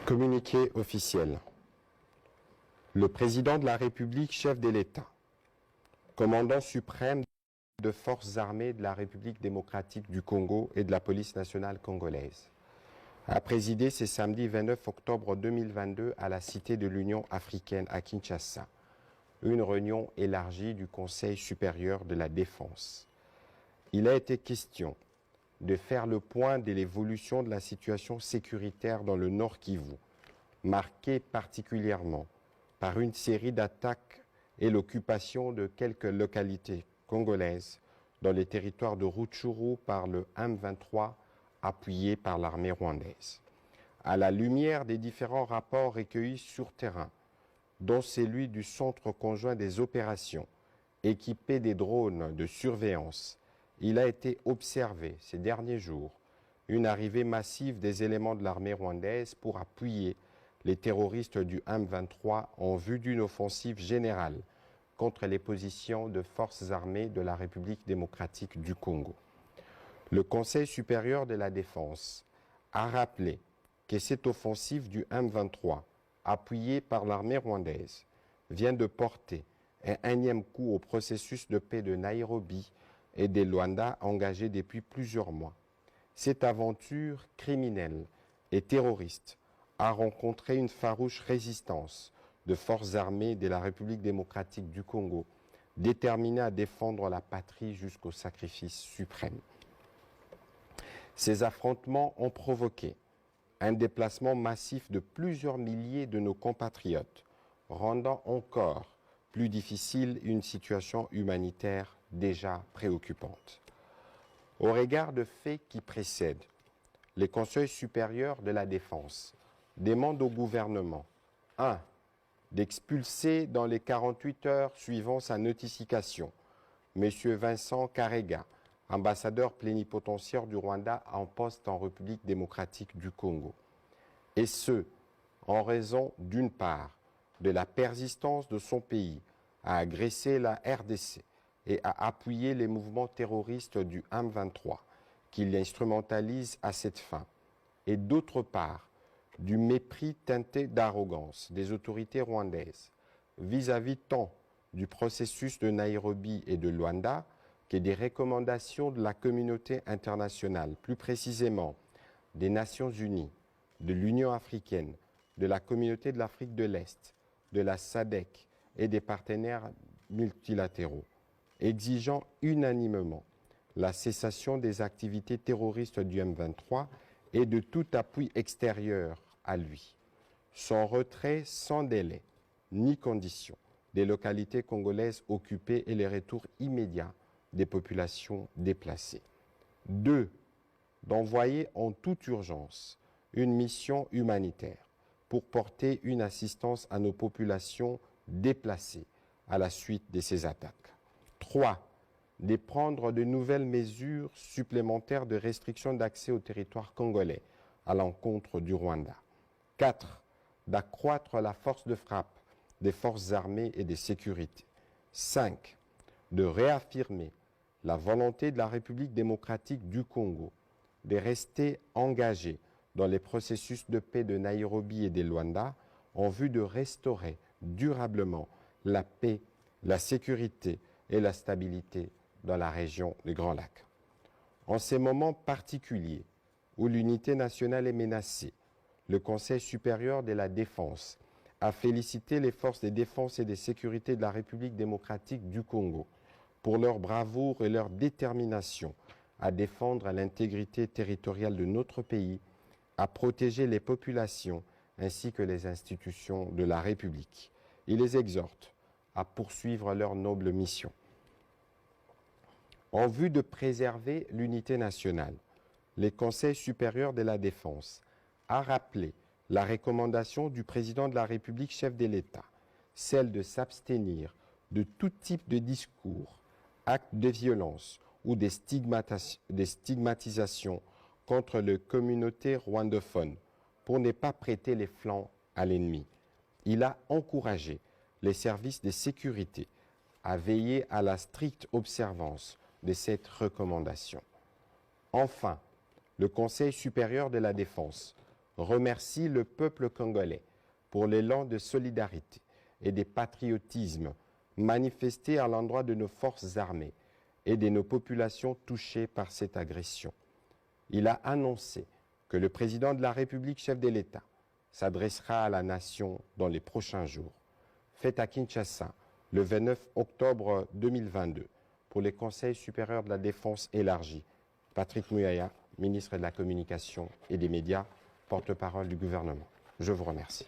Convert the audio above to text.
Communiqué officiel. Le président de la République, chef de l'État, commandant suprême de forces armées de la République démocratique du Congo et de la police nationale congolaise, a présidé ce samedi 29 octobre 2022 à la Cité de l'Union africaine à Kinshasa, une réunion élargie du Conseil supérieur de la défense. Il a été question de faire le point de l'évolution de la situation sécuritaire dans le Nord Kivu, marquée particulièrement par une série d'attaques et l'occupation de quelques localités congolaises dans les territoires de Rutshuru par le M23 appuyé par l'armée rwandaise. À la lumière des différents rapports recueillis sur terrain, dont celui du Centre conjoint des opérations, équipé des drones de surveillance, il a été observé ces derniers jours une arrivée massive des éléments de l'armée rwandaise pour appuyer les terroristes du M23 en vue d'une offensive générale contre les positions de forces armées de la République démocratique du Congo. Le Conseil supérieur de la défense a rappelé que cette offensive du M23, appuyée par l'armée rwandaise, vient de porter un énième coup au processus de paix de Nairobi et de Luanda engagé depuis plusieurs mois. Cette aventure criminelle et terroriste a rencontré une farouche résistance de forces armées de la République démocratique du Congo, déterminées à défendre la patrie jusqu'au sacrifice suprême. Ces affrontements ont provoqué un déplacement massif de plusieurs milliers de nos compatriotes, rendant encore plus difficile une situation humanitaire déjà préoccupante. Au regard de faits qui précèdent, le Conseil supérieur de la défense demande au gouvernement 1. D'expulser dans les 48 heures suivant sa notification M. Vincent Karega, ambassadeur plénipotentiaire du Rwanda en poste en République démocratique du Congo. Et ce, en raison d'une part de la persistance de son pays à agresser la RDC et à appuyer les mouvements terroristes du M23 qu'il instrumentalise à cette fin, et d'autre part du mépris teinté d'arrogance des autorités rwandaises vis-à-vis tant du processus de Nairobi et de Luanda que des recommandations de la communauté internationale, plus précisément des Nations Unies, de l'Union africaine, de la Communauté de l'Afrique de l'Est, de la SADC et des partenaires multilatéraux, exigeant unanimement la cessation des activités terroristes du M23 et de tout appui extérieur à lui, son retrait sans délai ni condition des localités congolaises occupées et les retours immédiats des populations déplacées. 2. D'envoyer en toute urgence une mission humanitaire pour porter une assistance à nos populations déplacées à la suite de ces attaques. 3. De prendre de nouvelles mesures supplémentaires de restriction d'accès au territoire congolais à l'encontre du Rwanda. 4. D'accroître la force de frappe des forces armées et de sécurité. 5. De réaffirmer la volonté de la République démocratique du Congo de rester engagée dans les processus de paix de Nairobi et de Luanda en vue de restaurer durablement la paix, la sécurité et la stabilité dans la région du Grand Lac. En ces moments particuliers où l'unité nationale est menacée, le Conseil supérieur de la défense a félicité les forces de défense et de sécurité de la République démocratique du Congo pour leur bravoure et leur détermination à défendre l'intégrité territoriale de notre pays, à protéger les populations ainsi que les institutions de la République. Il les exhorte à poursuivre leur noble mission. En vue de préserver l'unité nationale, le Conseil supérieur de la défense a rappelé la recommandation du président de la République, chef de l'État, celle de s'abstenir de tout type de discours, actes de violence ou des stigmatisations contre les communautés rwandophones pour ne pas prêter les flancs à l'ennemi. Il a encouragé les services de sécurité à veiller à la stricte observance de cette recommandation. Enfin, le Conseil supérieur de la défense remercie le peuple congolais pour l'élan de solidarité et de patriotisme manifesté à l'endroit de nos forces armées et de nos populations touchées par cette agression. Il a annoncé que le président de la République, chef de l'État, s'adressera à la nation dans les prochains jours. Fait à Kinshasa le 29 octobre 2022 pour les Conseils supérieurs de la défense élargie. Patrick Muyaya, ministre de la Communication et des Médias, porte-parole du gouvernement. Je vous remercie.